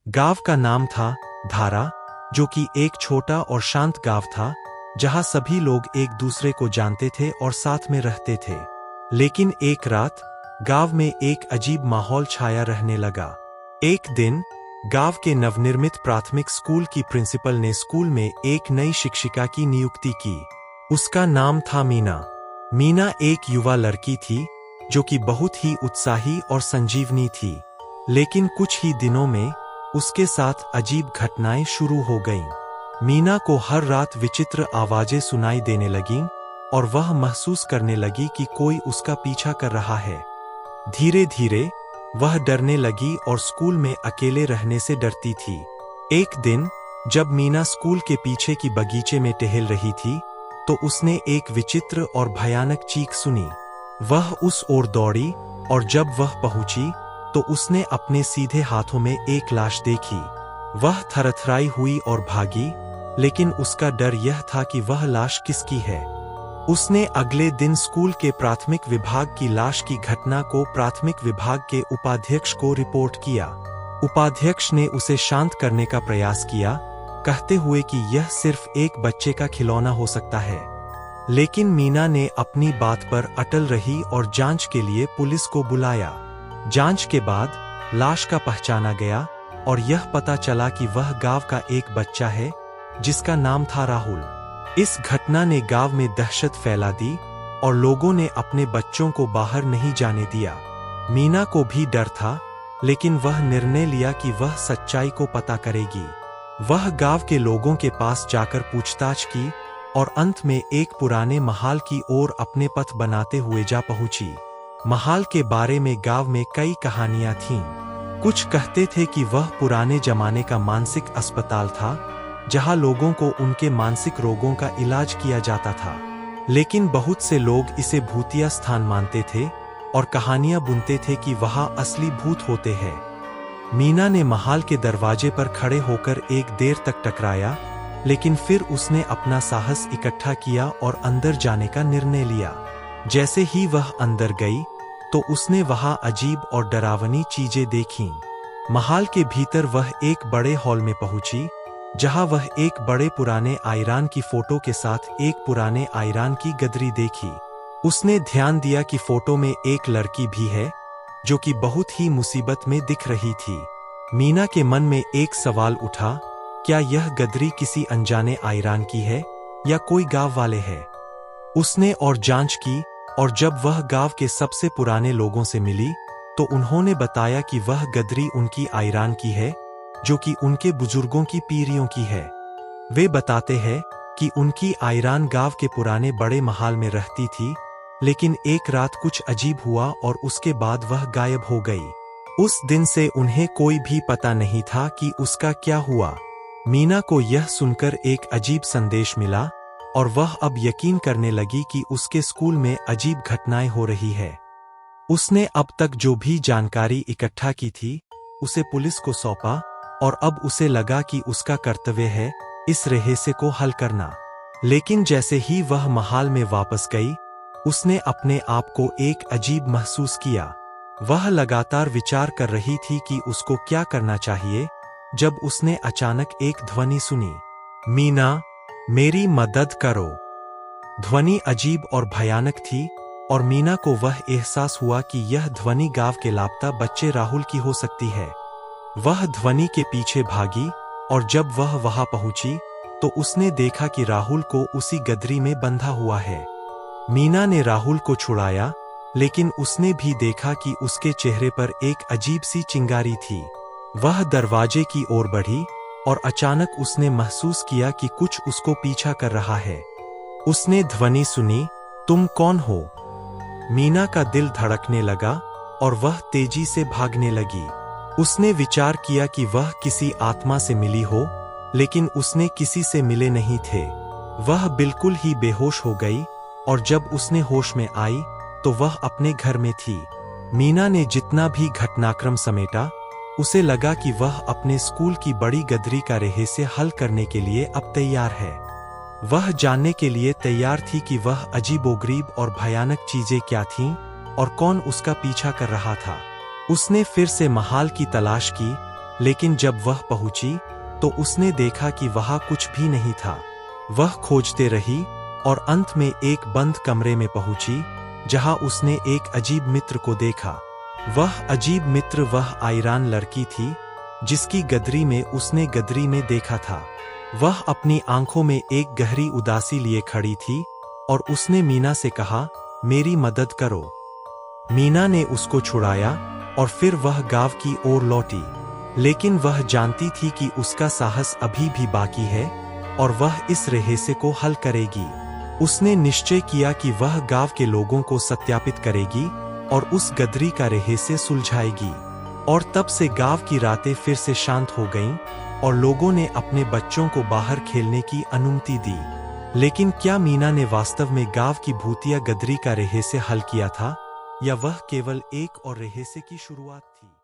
गांव का नाम था धारा, जो कि एक छोटा और शांत गांव था, जहां सभी लोग एक दूसरे को जानते थे और साथ में रहते थे। लेकिन एक रात गांव में एक अजीब माहौल छाया रहने लगा। एक दिन गांव के नवनिर्मित प्राथमिक स्कूल की प्रिंसिपल ने स्कूल में एक नई शिक्षिका की नियुक्ति की। उसका नाम था मीना। मीना एक युवा लड़की थी जो कि बहुत ही उत्साही और संजीवनी थी। लेकिन कुछ ही दिनों में उसके साथ अजीब घटनाएं शुरू हो गईं। मीना को हर रात विचित्र आवाजें सुनाई देने लगीं और वह महसूस करने लगी कि कोई उसका पीछा कर रहा है। धीरे धीरे वह डरने लगी और स्कूल में अकेले रहने से डरती थी। एक दिन जब मीना स्कूल के पीछे की बगीचे में टहल रही थी, तो उसने एक विचित्र और भयानक चीख सुनी। वह उस ओर दौड़ी और जब वह पहुंची तो उसने अपने सीधे हाथों में एक लाश देखी। वह थरथराई हुई और भागी, लेकिन उसका डर यह था कि वह लाश किसकी है। उसने अगले दिन स्कूल के प्राथमिक विभाग की लाश की घटना को प्राथमिक विभाग के उपाध्यक्ष को रिपोर्ट किया। उपाध्यक्ष ने उसे शांत करने का प्रयास किया, कहते हुए कि यह सिर्फ एक बच्चे का खिलौना हो सकता है। लेकिन मीना ने अपनी बात पर अटल रही और जांच के लिए पुलिस को बुलाया। जांच के बाद लाश का पहचाना गया और यह पता चला कि वह गांव का एक बच्चा है जिसका नाम था राहुल। इस घटना ने गांव में दहशत फैला दी और लोगों ने अपने बच्चों को बाहर नहीं जाने दिया। मीना को भी डर था, लेकिन वह निर्णय लिया कि वह सच्चाई को पता करेगी। वह गांव के लोगों के पास जाकर पूछताछ की और अंत में एक पुराने महाल की ओर अपने पथ बनाते हुए जा पहुंची। महाल के बारे में गांव में कई कहानियां थीं। कुछ कहते थे कि वह पुराने जमाने का मानसिक अस्पताल था, जहां लोगों को उनके मानसिक रोगों का इलाज किया जाता था। लेकिन बहुत से लोग इसे भूतिया स्थान मानते थे और कहानियां बुनते थे कि वहां असली भूत होते हैं। मीना ने महाल के दरवाजे पर खड़े होकर एक देर तक टकराया, लेकिन फिर उसने अपना साहस इकट्ठा किया और अंदर जाने का निर्णय लिया। जैसे ही वह अंदर गई तो उसने वहां अजीब और डरावनी चीजें देखीं। महाल के भीतर वह एक बड़े हॉल में पहुंची, जहां वह एक बड़े पुराने आयरन की फोटो के साथ एक पुराने आयरन की गदरी देखी। उसने ध्यान दिया कि फोटो में एक लड़की भी है जो कि बहुत ही मुसीबत में दिख रही थी। मीना के मन में एक सवाल उठा, क्या यह गदरी किसी अनजाने आयरन की है या कोई गांव वाले है? उसने और जांच की और जब वह गांव के सबसे पुराने लोगों से मिली तो उन्होंने बताया कि वह गदरी उनकी आयरन की है, जो कि उनके बुजुर्गों की पीढ़ियों की है। वे बताते हैं कि उनकी आयरन गांव के पुराने बड़े महल में रहती थी, लेकिन एक रात कुछ अजीब हुआ और उसके बाद वह गायब हो गई। उस दिन से उन्हें कोई भी पता नहीं था कि उसका क्या हुआ। मीना को यह सुनकर एक अजीब संदेश मिला और वह अब यकीन करने लगी कि उसके स्कूल में अजीब घटनाएं हो रही है। उसने अब तक जो भी जानकारी इकट्ठा की थी उसे पुलिस को सौंपा और अब उसे लगा कि उसका कर्तव्य है इस रहस्य को हल करना। लेकिन जैसे ही वह महल में वापस गई, उसने अपने आप को एक अजीब महसूस किया। वह लगातार विचार कर रही थी कि उसको क्या करना चाहिए, जब उसने अचानक एक ध्वनि सुनी, मीना, मेरी मदद करो। ध्वनि अजीब और भयानक थी और मीना को वह एहसास हुआ कि यह ध्वनि गांव के लापता बच्चे राहुल की हो सकती है। वह ध्वनि के पीछे भागी और जब वह वहां पहुंची तो उसने देखा कि राहुल को उसी गदरी में बंधा हुआ है। मीना ने राहुल को छुड़ाया, लेकिन उसने भी देखा कि उसके चेहरे पर एक अजीब सी चिंगारी थी। वह दरवाजे की ओर बढ़ी और अचानक उसने महसूस किया कि कुछ उसको पीछा कर रहा है। उसने ध्वनि सुनी, तुम कौन हो? मीना का दिल धड़कने लगा और वह तेजी से भागने लगी। उसने विचार किया कि वह किसी आत्मा से मिली हो, लेकिन उसने किसी से मिले नहीं थे। वह बिल्कुल ही बेहोश हो गई और जब उसने होश में आई तो वह अपने घर में थी। मीना ने जितना भी घटनाक्रम समेटा, उसे लगा कि वह अपने स्कूल की बड़ी गदरी का रहस्य हल करने के लिए अब तैयार है। वह जानने के लिए तैयार थी कि वह अजीबोगरीब और भयानक चीजें क्या थीं और कौन उसका पीछा कर रहा था। उसने फिर से महाल की तलाश की लेकिन जब वह पहुंची तो उसने देखा कि वहां कुछ भी नहीं था। वह खोजते रही और अंत में एक बंद कमरे में पहुंची, जहां उसने एक अजीब मित्र को देखा। वह अजीब मित्र वह आयरान लड़की थी जिसकी गदरी में उसने गदरी में देखा था। वह अपनी आंखों में एक गहरी उदासी लिए खड़ी थी और उसने मीना से कहा, मेरी मदद करो। मीना ने उसको छुड़ाया और फिर वह गांव की ओर लौटी, लेकिन वह जानती थी कि उसका साहस अभी भी बाकी है और वह इस रहस्य को हल करेगी। उसने निश्चय किया कि वह गांव के लोगों को सत्यापित करेगी और उस गदरी का रहस्य सुलझाएगी। और तब से गांव की रातें फिर से शांत हो गईं और लोगों ने अपने बच्चों को बाहर खेलने की अनुमति दी। लेकिन क्या मीना ने वास्तव में गांव की भूतिया गदरी का रहस्य हल किया था, या वह केवल एक और रहस्य की शुरुआत थी?